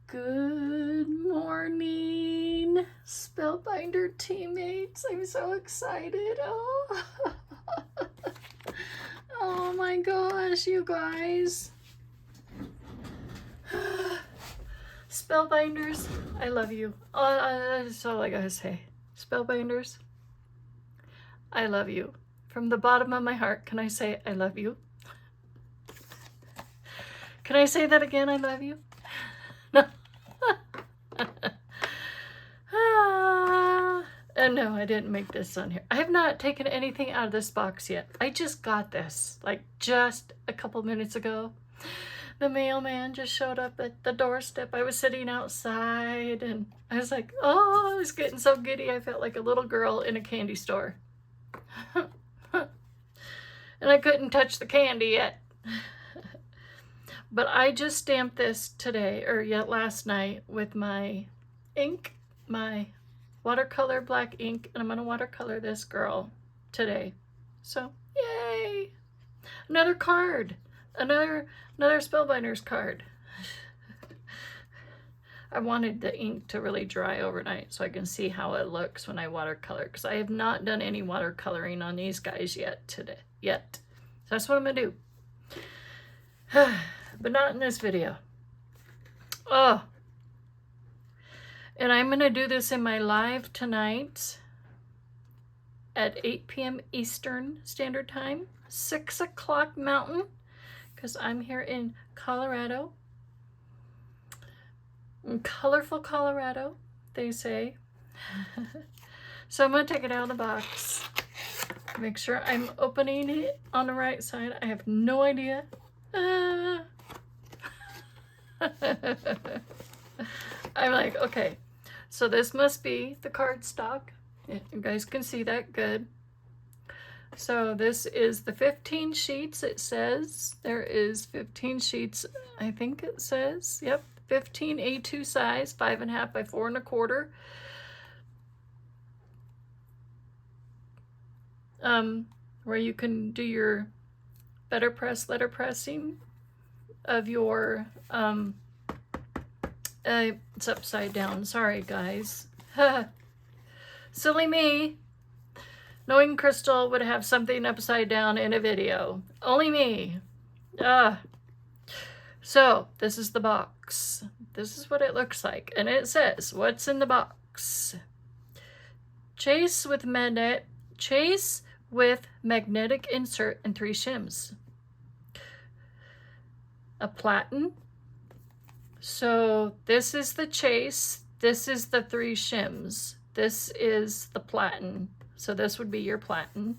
Good morning, Spellbinder teammates. I'm so excited. Oh, oh my gosh, you guys. Spellbinders, I love you. That's all I gotta say. Spellbinders, I love you. From the bottom of my heart, can I say I love you? Can I say that again? I love you? No. And no, I didn't make this on here. I have not taken anything out of this box yet. I just got this, like just a couple minutes ago. The mailman just showed up at the doorstep. I was sitting outside and I was like, oh, I was getting so giddy. I felt like a little girl in a candy store. And I couldn't touch the candy yet. But I just stamped this today, or yet last night, with my ink, my watercolor black ink, and I'm gonna watercolor this girl today. So, yay! Another card, another Spellbinders card. I wanted the ink to really dry overnight so I can see how it looks when I watercolor, because I have not done any watercoloring on these guys yet. So that's what I'm gonna do. But not in this video. Oh. And I'm gonna do this in my live tonight at 8 p.m. Eastern Standard Time, 6 o'clock Mountain, because I'm here in Colorado. In colorful Colorado, they say. So I'm gonna take it out of the box. Make sure I'm opening it on the right side. I have no idea. I'm like, okay, so this must be the cardstock. You guys can see that good. So this is the 15 sheets, it says. There is 15 sheets, I think it says. Yep, 15 A2 size, 5.5 by 4.25. Where you can do your BetterPress letterpressing of your, it's upside down. Sorry, guys. Silly me. Knowing Crystal would have something upside down in a video. Only me. So, this is the box. This is what it looks like. And it says, what's in the box? Chase with magnetic insert and 3 shims. A platen. So this is the chase, this is the 3 shims, this is the platen. So this would be your platen.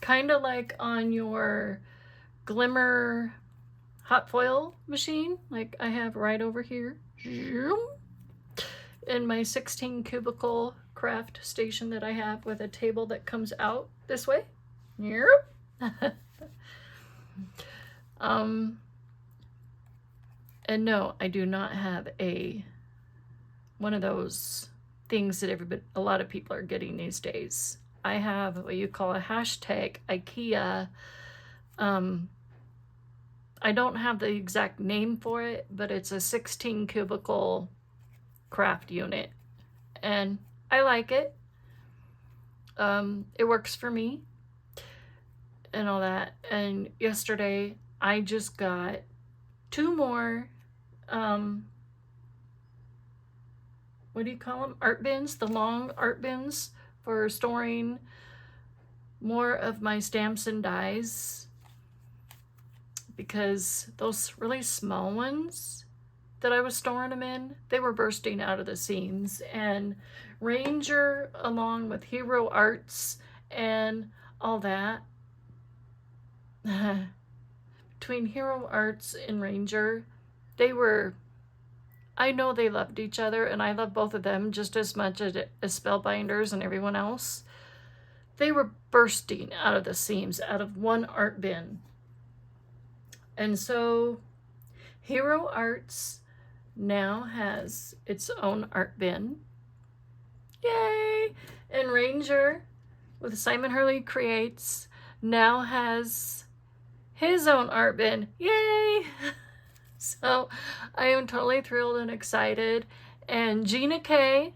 Kind of like on your glimmer hot foil machine, like I have right over here. In my 16 cubicle craft station that I have with a table that comes out this way. And no, I do not have one of those things that a lot of people are getting these days. I have what you call a hashtag IKEA. I don't have the exact name for it, but it's a 16 cubicle craft unit. And I like it. It works for me and all that. And yesterday I just got 2 more what do you call them? Art bins, the long art bins for storing more of my stamps and dies, because those really small ones that I was storing them in, they were bursting out of the seams. And Ranger, along with Hero Arts and all that, between Hero Arts and Ranger, I know they loved each other, and I love both of them just as much as Spellbinders and everyone else. They were bursting out of the seams out of one art bin. And so Hero Arts now has its own art bin. Yay! And Ranger, with Simon Hurley Creates, now has his own art bin. Yay! So I am totally thrilled and excited. And Gina K,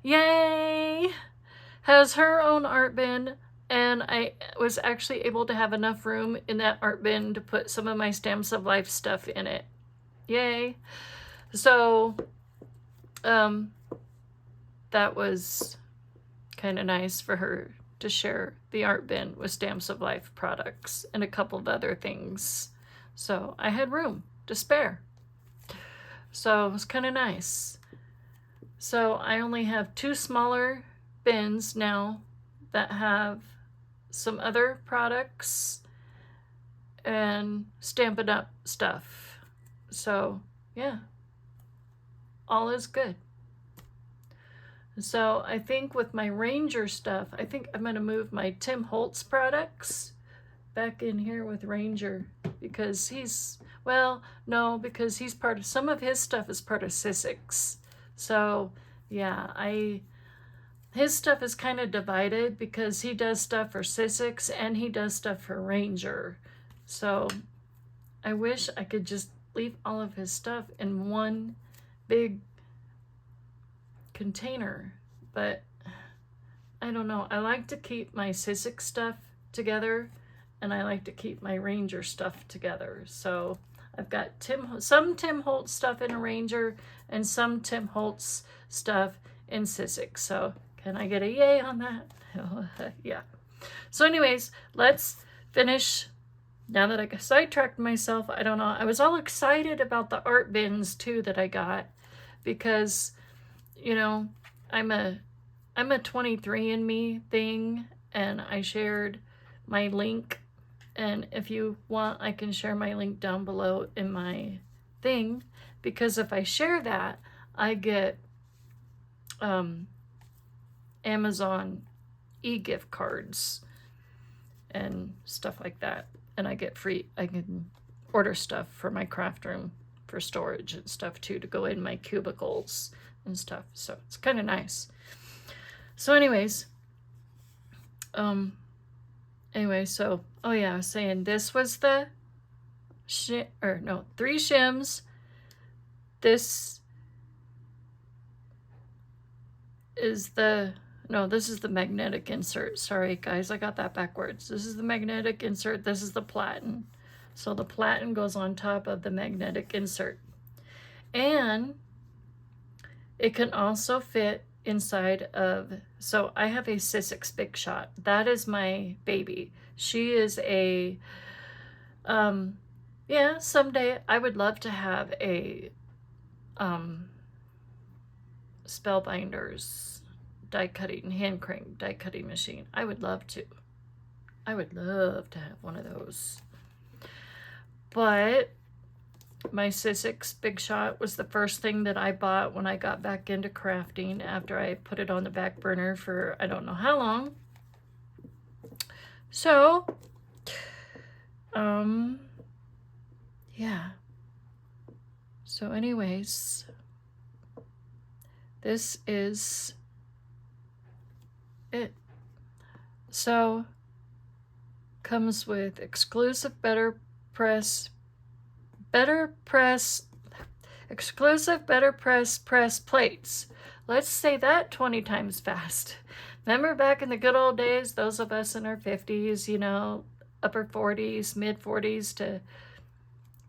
yay, has her own art bin. And I was actually able to have enough room in that art bin to put some of my Stamps of Life stuff in it. Yay. So that was kind of nice for her to share the art bin with Stamps of Life products and a couple of other things. So I had room to spare. So it was kind of nice. So I only have 2 smaller bins now that have some other products and Stampin' Up stuff. So yeah, all is good. So I think with my Ranger stuff, I think I'm going to move my Tim Holtz products back in here with Ranger, because he's, well, no, because he's part of, some of his stuff is part of Sissics. So yeah, his stuff is kind of divided because he does stuff for Sissics and he does stuff for Ranger. So I wish I could just leave all of his stuff in one big container, but I don't know. I like to keep my Sissic stuff together, and I like to keep my Ranger stuff together. So I've got some Tim Holtz stuff in a Ranger and some Tim Holtz stuff in Sissic. So can I get a yay on that? Yeah. So anyways, let's finish. Now that I sidetracked myself, I don't know. I was all excited about the art bins too that I got, because you know, I'm a 23andMe thing, and I shared my link, and if you want, I can share my link down below in my thing, because if I share that, I get Amazon e-gift cards and stuff like that, and I get free, I can order stuff for my craft room for storage and stuff too, to go in my cubicles and stuff. So it's kind of nice. So anyways, so oh yeah, I was saying this was the 3 shims. This is the magnetic insert. Sorry guys, I got that backwards. This is the magnetic insert, this is the platen. So the platen goes on top of the magnetic insert, and it can also fit inside of, so I have a Sissics Big Shot. That is my baby. She is a, yeah, someday I would love to have a Spellbinders hand crank die cutting machine. I would love to have one of those. But my Sissics Big Shot was the first thing that I bought when I got back into crafting after I put it on the back burner for I don't know how long. So, yeah. So anyways, this is it. So, comes with exclusive exclusive BetterPress press plates. Let's say that 20 times fast. Remember back in the good old days, those of us in our 50s, you know, upper 40s, mid 40s to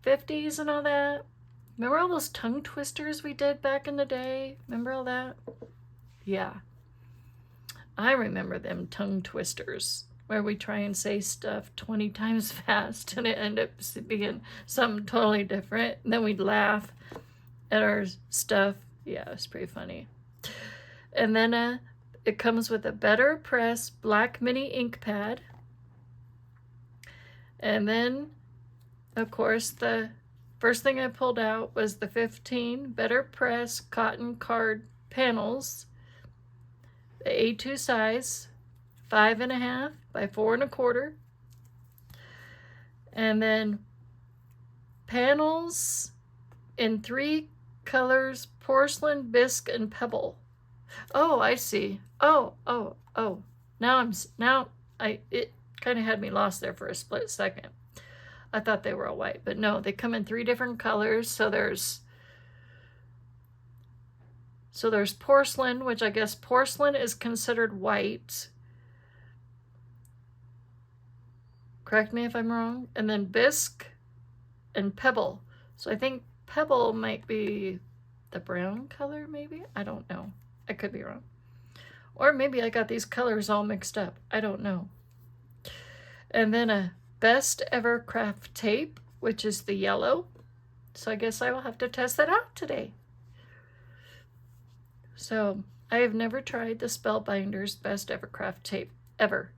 50s and all that? Remember all those tongue twisters we did back in the day? Remember all that? Yeah. I remember them tongue twisters, where we try and say stuff 20 times fast and it ended up being something totally different. And then we'd laugh at our stuff. Yeah, it's pretty funny. And then it comes with a BetterPress black mini ink pad. And then, of course, the first thing I pulled out was the 15 BetterPress cotton card panels, the A2 size, 5.5 by 4.25, and then panels in 3 colors: porcelain, bisque, and pebble. Oh, I see. Oh. Now it kind of had me lost there for a split second. I thought they were all white, but no, they come in 3 different colors. So there's porcelain, which I guess porcelain is considered white. Correct me if I'm wrong. And then bisque and pebble. So I think pebble might be the brown color, maybe? I don't know. I could be wrong. Or maybe I got these colors all mixed up. I don't know. And then a best ever craft tape, which is the yellow. So I guess I will have to test that out today. So I have never tried the Spellbinders best ever craft tape ever.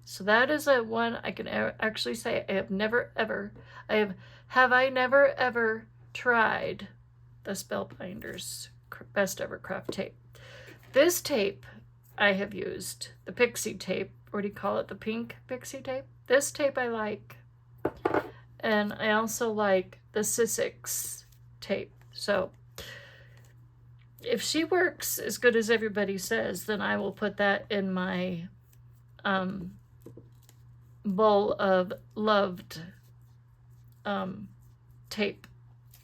So that is a one I can actually say I have never ever, have I never ever tried the Spellbinders best ever craft tape. This tape I have used, the pixie tape, or do you call it, the pink pixie tape? This tape I like, and I also like the Sissix tape. So if she works as good as everybody says, then I will put that in my bowl of loved tape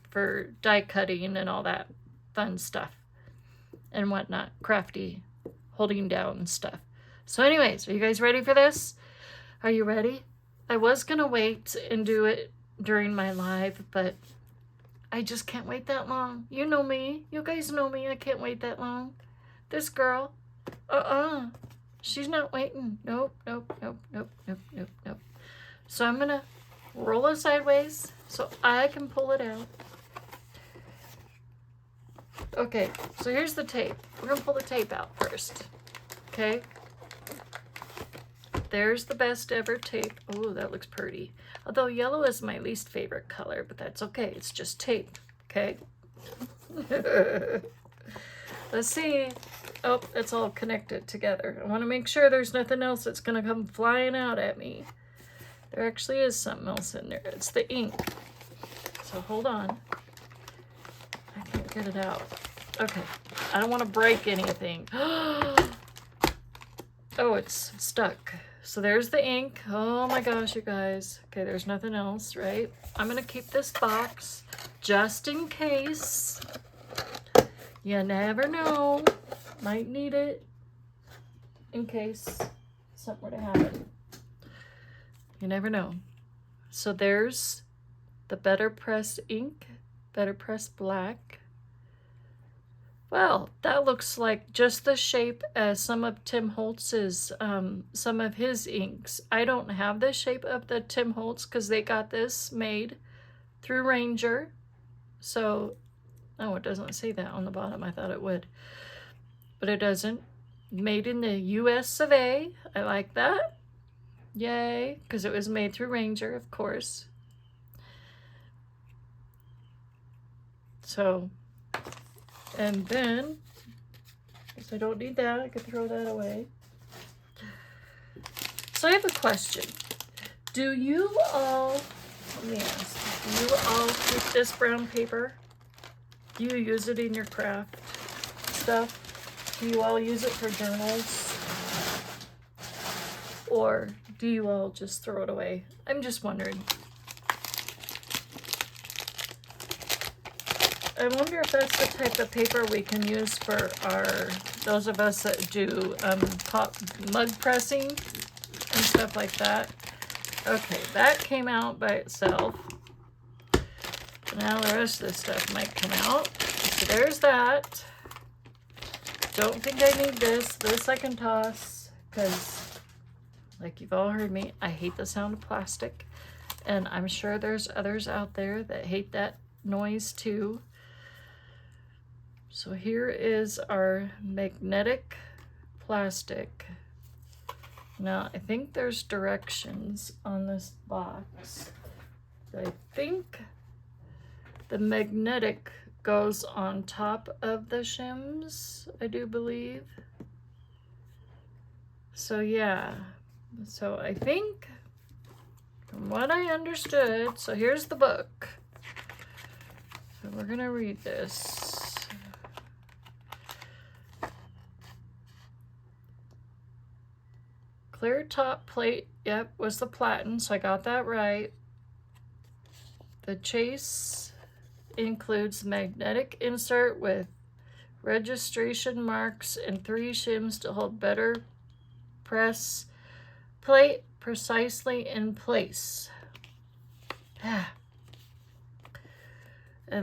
for die cutting and all that fun stuff and whatnot, crafty holding down stuff. So anyways, are you guys ready for this? Are you ready? I was gonna wait and do it during my live, but I just can't wait that long. You know me. You guys know me. I can't wait that long. This girl, she's not waiting. Nope, nope, nope, nope, nope, nope, nope. So I'm gonna roll it sideways so I can pull it out. Okay, so here's the tape. We're gonna pull the tape out first. Okay. There's the best ever tape. Oh, that looks pretty. Although yellow is my least favorite color, but that's okay. It's just tape. Okay. Let's see. Oh, it's all connected together. I want to make sure there's nothing else that's going to come flying out at me. There actually is something else in there. It's the ink. So hold on. I can't get it out. Okay. I don't want to break anything. Oh, it's stuck. So there's the ink. Oh my gosh, you guys. Okay, there's nothing else, right? I'm going to keep this box just in case. You never know. Might need it in case something were to happen. You never know. So there's the BetterPress ink, BetterPress black. Well, that looks like just the shape as some of Tim Holtz's, some of his inks. I don't have the shape of the Tim Holtz because they got this made through Ranger. So, oh, it doesn't say that on the bottom. I thought it would, but it doesn't. Made in the US of A. I like that. Yay, because it was made through Ranger, of course. So, and then, because I don't need that, I could throw that away. So I have a question. Do you all, let me ask, do you all keep this brown paper? Do you use it in your craft stuff? Do you all use it for journals? Or do you all just throw it away? I'm just wondering. I wonder if that's the type of paper we can use for those of us that do mug pressing and stuff like that. Okay, that came out by itself. Now the rest of this stuff might come out. So there's that. Don't think I need this. This I can toss because, like you've all heard me, I hate the sound of plastic. And I'm sure there's others out there that hate that noise too. So here is our magnetic plastic. Now, I think there's directions on this box. I think the magnetic goes on top of the shims, I do believe. So yeah, so I think from what I understood, so here's the book. So we're gonna read this. Clear top plate, yep, was the platen, so I got that right. The Chase includes magnetic insert with registration marks and 3 shims to hold BetterPress plate precisely in place. And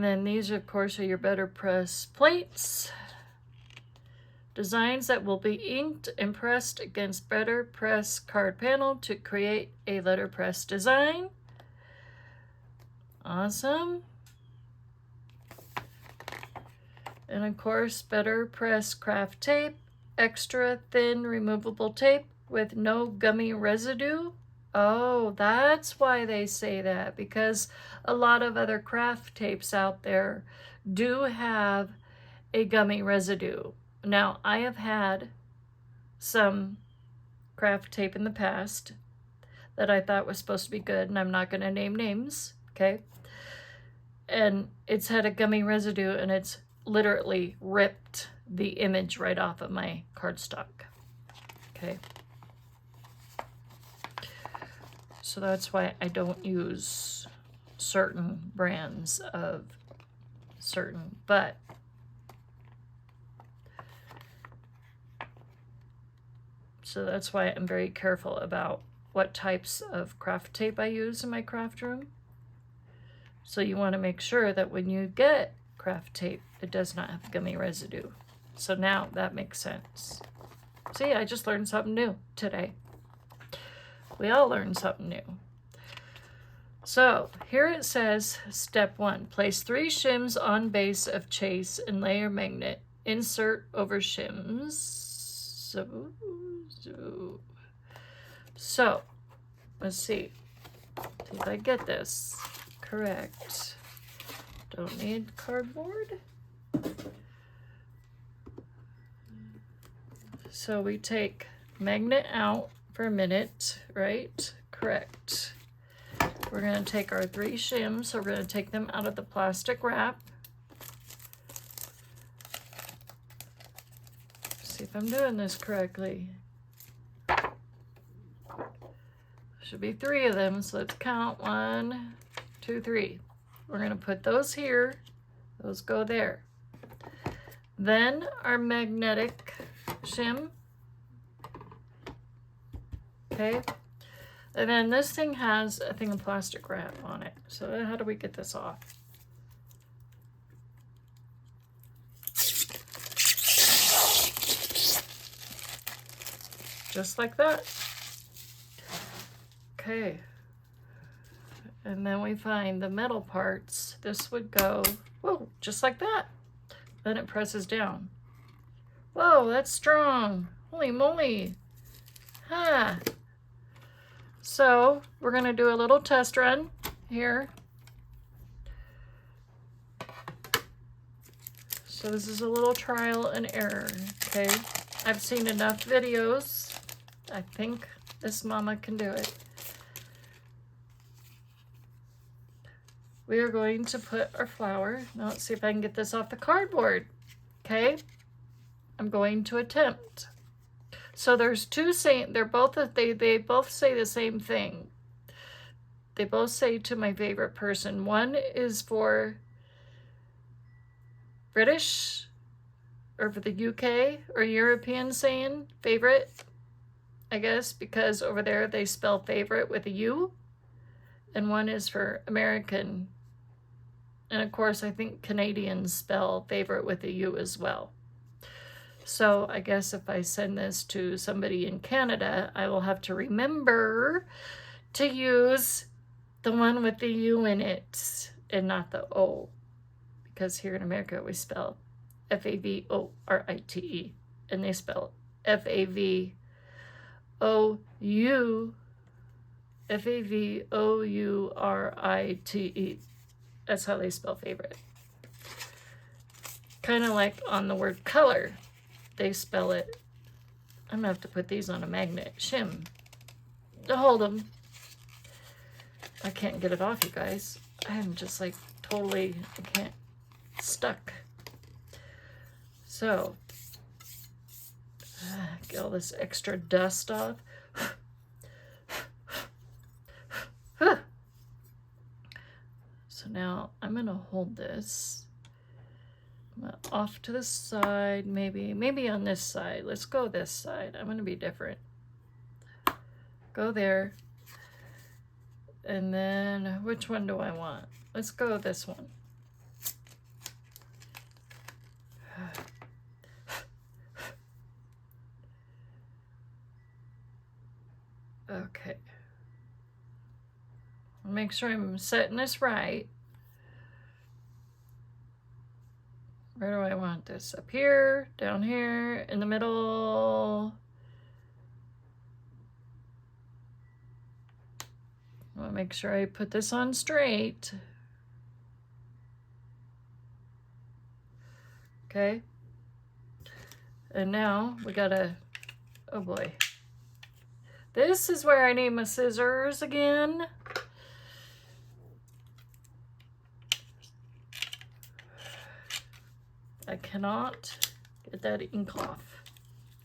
then these, of course, are your BetterPress plates. Designs that will be inked and pressed against BetterPress card panel to create a letterpress design. Awesome. And of course, BetterPress craft tape, extra thin removable tape with no gummy residue. Oh, that's why they say that, because a lot of other craft tapes out there do have a gummy residue. Now, I have had some craft tape in the past that I thought was supposed to be good, and I'm not going to name names, okay? And it's had a gummy residue, and it's literally ripped the image right off of my cardstock, okay? So that's why I don't use certain brands of certain, but so that's why I'm very careful about what types of craft tape I use in my craft room. So you want to make sure that when you get craft tape, it does not have gummy residue. So now that makes sense. See, I just learned something new today. We all learn something new. So here it says, step 1, place 3 shims on base of Chase and layer magnet. Insert over shims. So let's see if I get this correct. Don't need cardboard. So we take magnet out for a minute, right? Correct. We're going to take our 3 shims, so we're going to take them out of the plastic wrap. See if I'm doing this correctly. Should be 3 of them, so let's count. 1, 2, 3. We're going to put those here. Those go there. Then our magnetic shim. Okay. And then this thing has a thing of plastic wrap on it. So how do we get this off? Just like that. Okay. And then we find the metal parts. This would go, whoa, just like that. Then it presses down. Whoa, that's strong. Holy moly. Huh. So we're going to do a little test run here. So this is a little trial and error, okay? I've seen enough videos. I think this mama can do it. We are going to put our flour. Now let's see if I can get this off the cardboard, okay? I'm going to attempt. So there's 2 saying, they both say the same thing. They both say to my favorite person. One is for British or for the UK or European saying favorite, I guess, because over there they spell favorite with a U. And one is for American. And of course, I think Canadians spell favorite with a U as well. So I guess if I send this to somebody in Canada, I will have to remember to use the one with the U in it and not the O. Because here in America, we spell F-A-V-O-R-I-T-E. And they spell F-A-V-O-U, F-A-V-O-U-R-I-T-E. That's how they spell favorite. Kind of like on the word color. They spell it. I'm gonna have to put these on a magnet shim to hold them. I can't get it off, you guys. I'm just like totally, I can't, stuck. So, get all this extra dust off. So Now, I'm going to hold this off to the side, maybe on this side. Let's go this side. I'm going to be different. Go there. And then, which one do I want? Let's go this one. Okay. Make sure I'm setting this right. Where do I want this? Up here, down here, in the middle. I want to make sure I put this on straight. Okay. And now we gotta, oh boy. This is where I need my scissors again. I cannot get that ink off,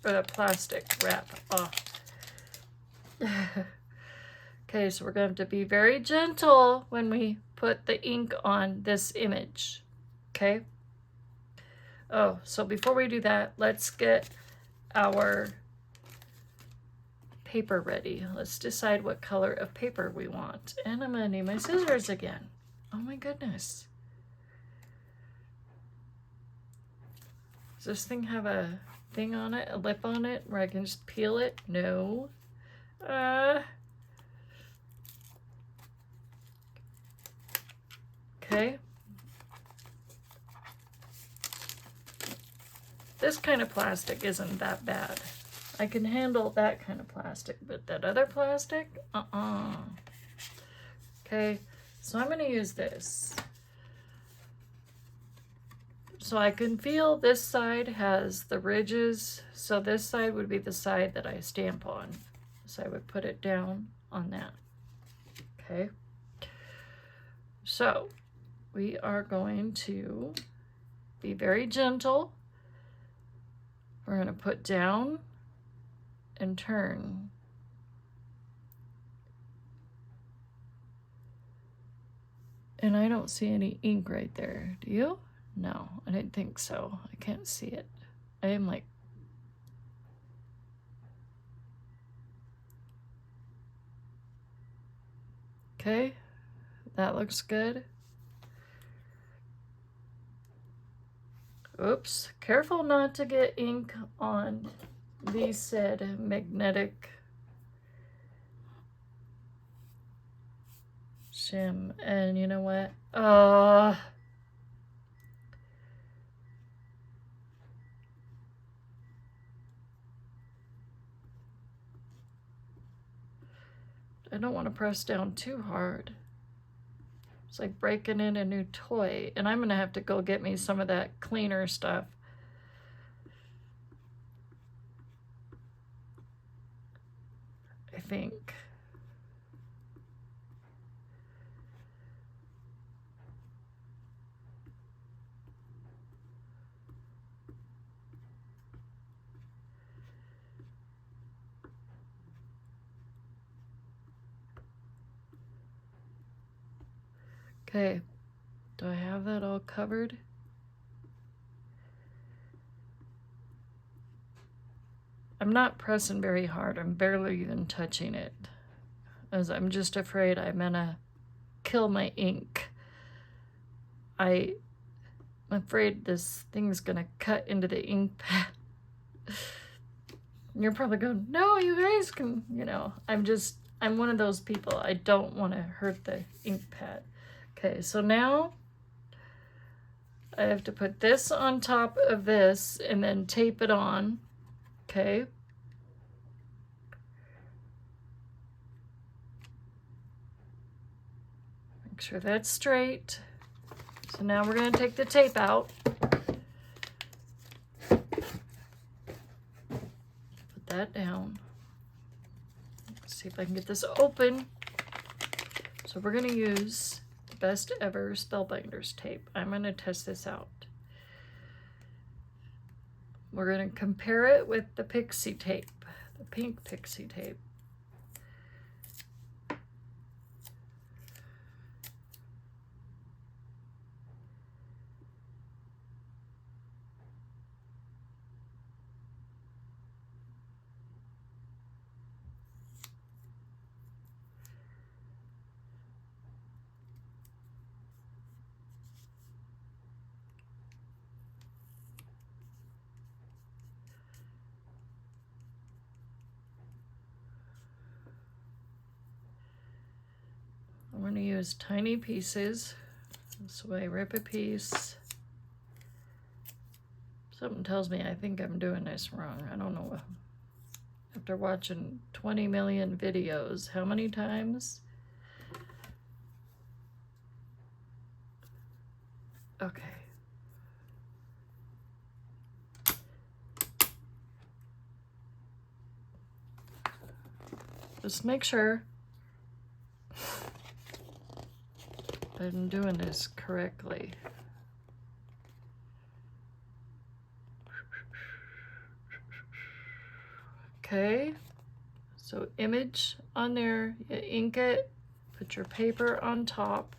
or the plastic wrap off. Okay, so we're going to be very gentle when we put the ink on this image, okay? Oh, so before we do that, let's get our paper ready. Let's decide what color of paper we want. And I'm gonna need my scissors again. Oh my goodness. Does this thing have a thing on it, a lip on it, where I can just peel it? No. Okay. This kind of plastic isn't that bad. I can handle that kind of plastic, but that other plastic, Okay, so I'm gonna use this. So I can feel this side has the ridges, so this side would be the side that I stamp on. So I would put it down on that, okay? So we are going to be very gentle. We're gonna put down and turn. And I don't see any ink right there, do you? No, I didn't think so. I can't see it. I am like, okay, that looks good. Oops, careful not to get ink on these said magnetic shim. And you know what? I don't want to press down too hard. It's like breaking in a new toy. And I'm going to have to go get me some of that cleaner stuff. I think. Okay, do I have that all covered? I'm not pressing very hard. I'm barely even touching it, as I'm just afraid I'm gonna kill my ink. I'm afraid this thing's gonna cut into the ink pad. You're probably going, no, you guys can, you know, I'm one of those people. I don't want to hurt the ink pad. Okay, so now I have to put this on top of this and then tape it on, okay? Make sure that's straight. So now we're going to take the tape out. Put that down. Let's see if I can get this open. So we're going to use Best Ever Spellbinders tape. I'm going to test this out. We're going to compare it with the pixie tape, the pink pixie tape. going to use tiny pieces. So I rip a piece. Something tells me I think I'm doing this wrong. I don't know. After watching 20 million videos, how many times? Okay. Just make sure I'm doing this correctly. Okay, so image on there, you ink it, put your paper on top,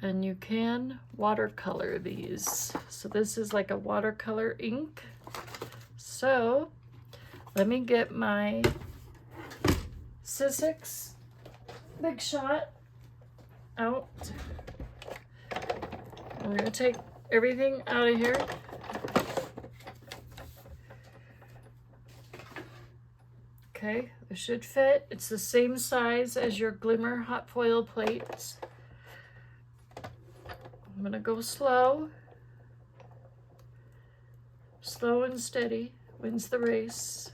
and you can watercolor these. So this is like a watercolor ink. So let me get my Sizzix Big Shot out. We're gonna take everything out of here. Okay, it should fit. It's the same size as your Glimmer hot foil plates. I'm gonna go slow. Slow and steady wins the race.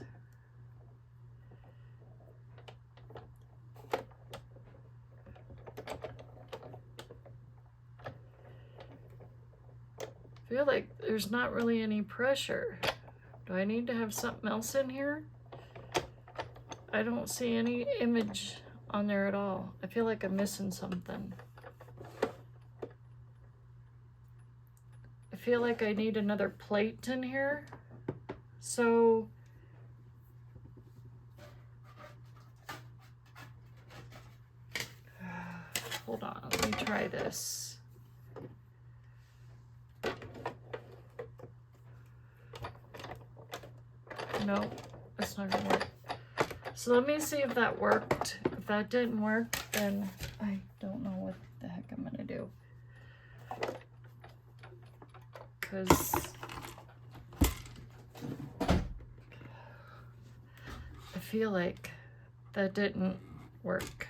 I feel like there's not really any pressure. Do I need to have something else in here? I don't see any image on there at all. I feel like I'm missing something. I feel like I need another plate in here. So hold on, let me try this. No, that's not gonna work. So let me see if that worked. If that didn't work, then I don't know what the heck I'm gonna do. Because I feel like that didn't work.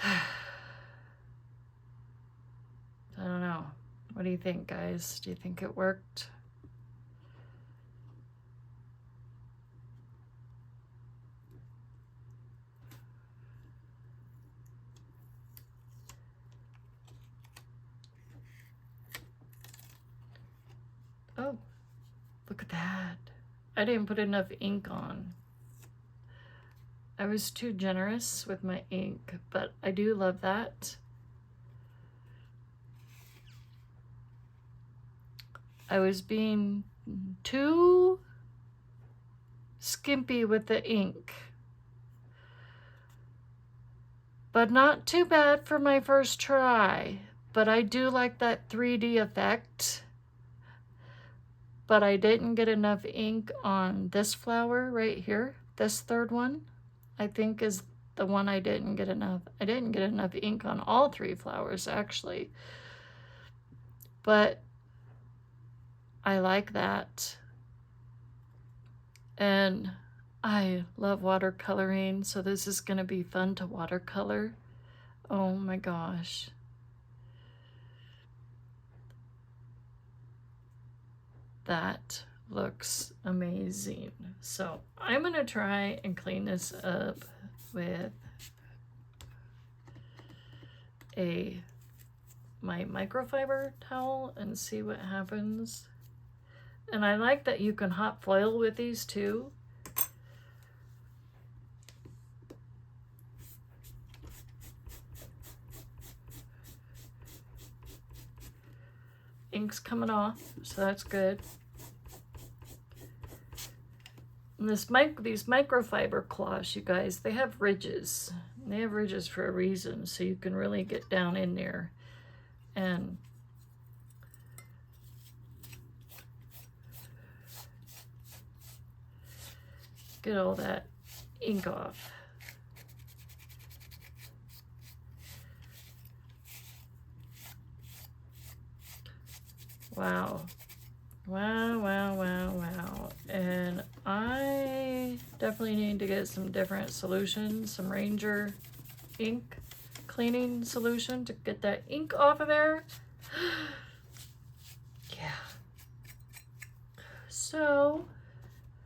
I don't know. What do you think, guys? Do you think it worked? Oh, look at that. I didn't put enough ink on. I was too generous with my ink, but I do love that. I was being too skimpy with the ink, but not too bad for my first try. But I do like that 3D effect. But I didn't get enough ink on this flower right here. This third one, I think, is the one I didn't get enough. I didn't get enough ink on all three flowers, actually. But I like that. And I love watercoloring, so this is going to be fun to watercolor. Oh my gosh. That looks amazing. So I'm going to try and clean this up with my microfiber towel and see what happens. And I like that you can hot foil with these too. Ink's coming off, so that's good. And these microfiber cloths, you guys, they have ridges. They have ridges for a reason, so you can really get down in there and get all that ink off. Wow. Wow, wow, wow, wow. And I definitely need to get some different solutions, some Ranger ink cleaning solution to get that ink off of there. Yeah. So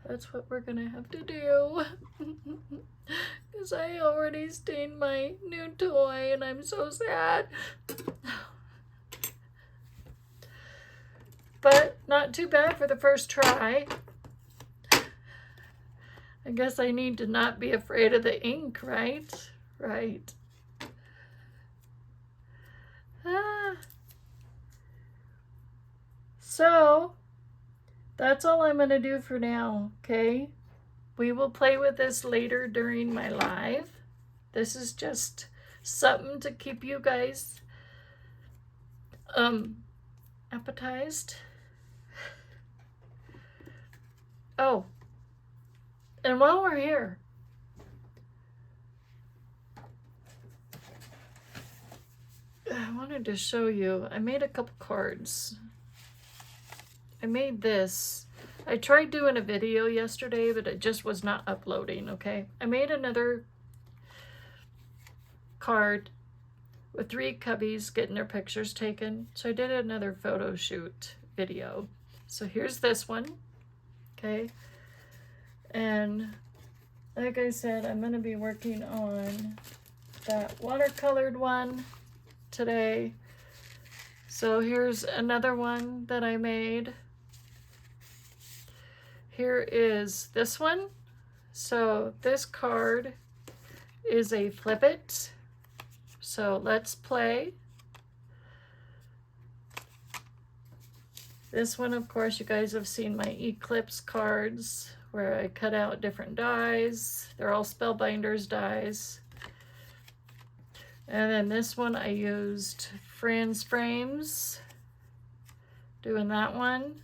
that's what we're gonna have to do. Because I already stained my new toy and I'm so sad. But not too bad for the first try. I guess I need to not be afraid of the ink, right? Right. Ah. So, that's all I'm going to do for now, okay? We will play with this later during my live. This is just something to keep you guys appetized. Oh, and while we're here, I wanted to show you, I made a couple cards. I made this. I tried doing a video yesterday, but it just was not uploading, okay? I made another card with 3 cubbies getting their pictures taken. So I did another photo shoot video. So here's this one, okay? And like I said, I'm gonna be working on that watercolored one today. So here's another one that I made. Here is this one. So this card is a flip it. So let's play. This one, of course, you guys have seen my Eclipse cards where I cut out different dies. They're all Spellbinders dies. And then this one I used Franz frames, doing that one.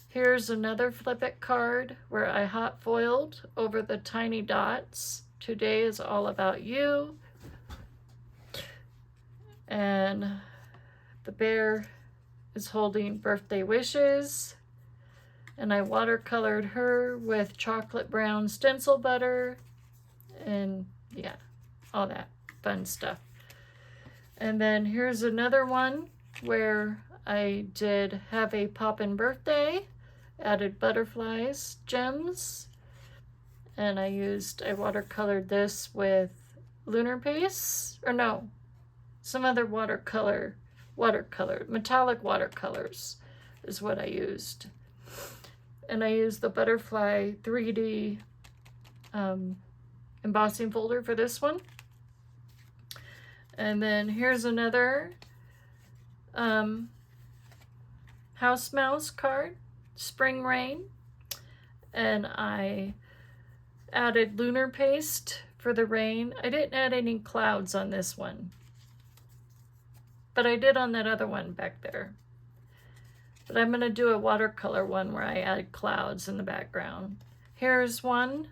Here's another flip it card where I hot foiled over the tiny dots. Today is all about you. And the bear is holding birthday wishes. And I watercolored her with chocolate brown stencil butter. And yeah, all that fun stuff. And then here's another one where I did have a poppin' birthday, added butterflies, gems, and I watercolored this with lunar paste, or no, some other metallic watercolors is what I used. And I used the butterfly 3D embossing folder for this one. And then here's another house mouse card, spring rain. And I added lunar paste for the rain. I didn't add any clouds on this one, but I did on that other one back there. But I'm gonna do a watercolor one where I add clouds in the background. Here's one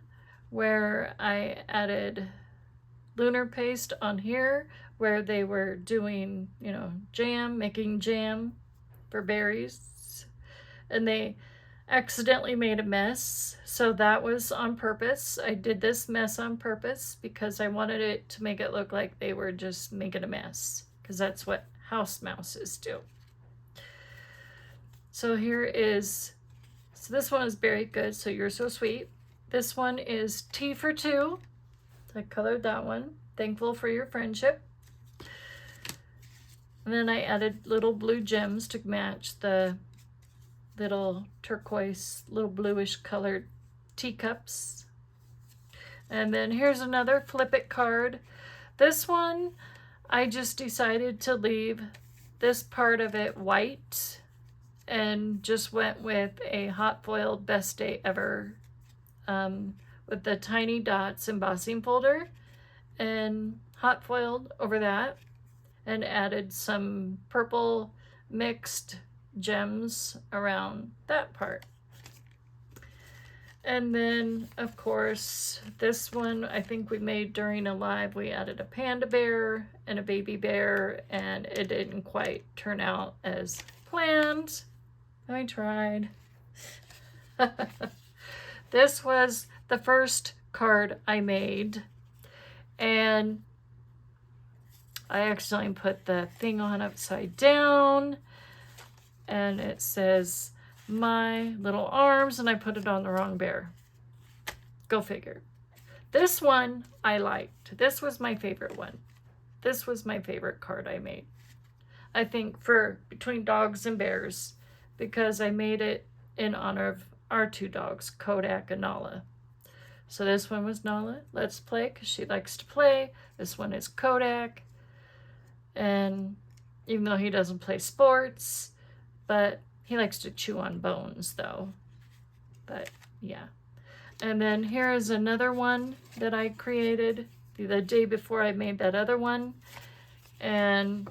where I added lunar paste on here where they were doing, you know, making jam for berries. And they accidentally made a mess. So that was on purpose. I did this mess on purpose because I wanted it to make it look like they were just making a mess, because that's what house mouses do. So so this one is very good. So You're So Sweet. This one is Tea for Two. I colored that one. Thankful for Your Friendship. And then I added little blue gems to match the little turquoise, little bluish colored teacups. And then here's another flip it card. This one, I just decided to leave this part of it white and just went with a hot foiled Best Day Ever with the tiny dots embossing folder, and hot foiled over that and added some purple mixed gems around that part. And then, of course, this one I think we made during a live. We added a panda bear and a baby bear, and it didn't quite turn out as planned. I tried. This was the first card I made, and I accidentally put the thing on upside down, and it says my little arms, and I put it on the wrong bear. Go figure. This one I liked. This was my favorite one. This was my favorite card I made. I think for between dogs and bears, because I made it in honor of our two dogs, Kodak and Nala. So this one was Nala. Let's play, because she likes to play. This one is Kodak. And even though he doesn't play sports, but he likes to chew on bones though. But yeah. And then here is another one that I created the day before I made that other one. And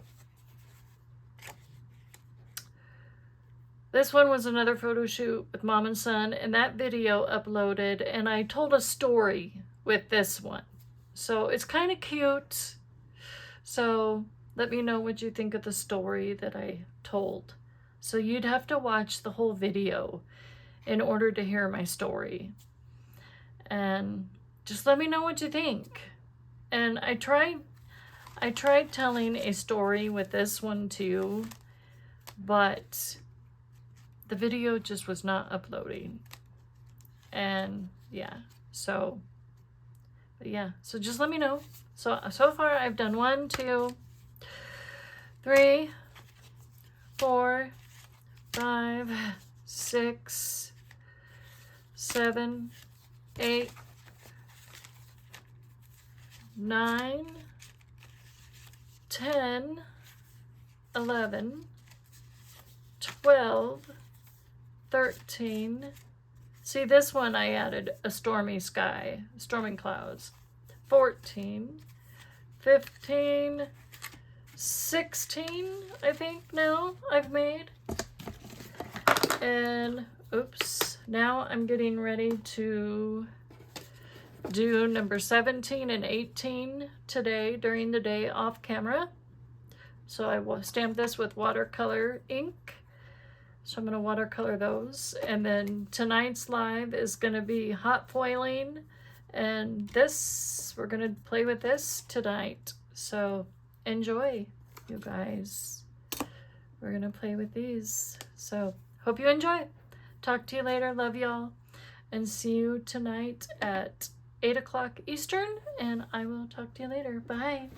this one was another photo shoot with mom and son, and that video uploaded, and I told a story with this one. So it's kind of cute. So let me know what you think of the story that I told. So you'd have to watch the whole video in order to hear my story. And just let me know what you think. And I tried telling a story with this one too, but the video just was not uploading. And yeah, so just let me know. So far I've done 1, 2, 3, 4, 5, 6, 7, 8, 9, 10, 11, 12, 13. See, this one I added a stormy sky, storming clouds. 14, 15, 16, I think now I've made. And oops, now I'm getting ready to do number 17 and 18 today during the day off camera. So I will stamp this with watercolor ink. So I'm going to watercolor those. And then tonight's live is going to be hot foiling. And this, we're going to play with this tonight. So enjoy, you guys. We're going to play with these. So hope you enjoy. Talk to you later. Love y'all. And see you tonight at 8 o'clock Eastern. And I will talk to you later. Bye.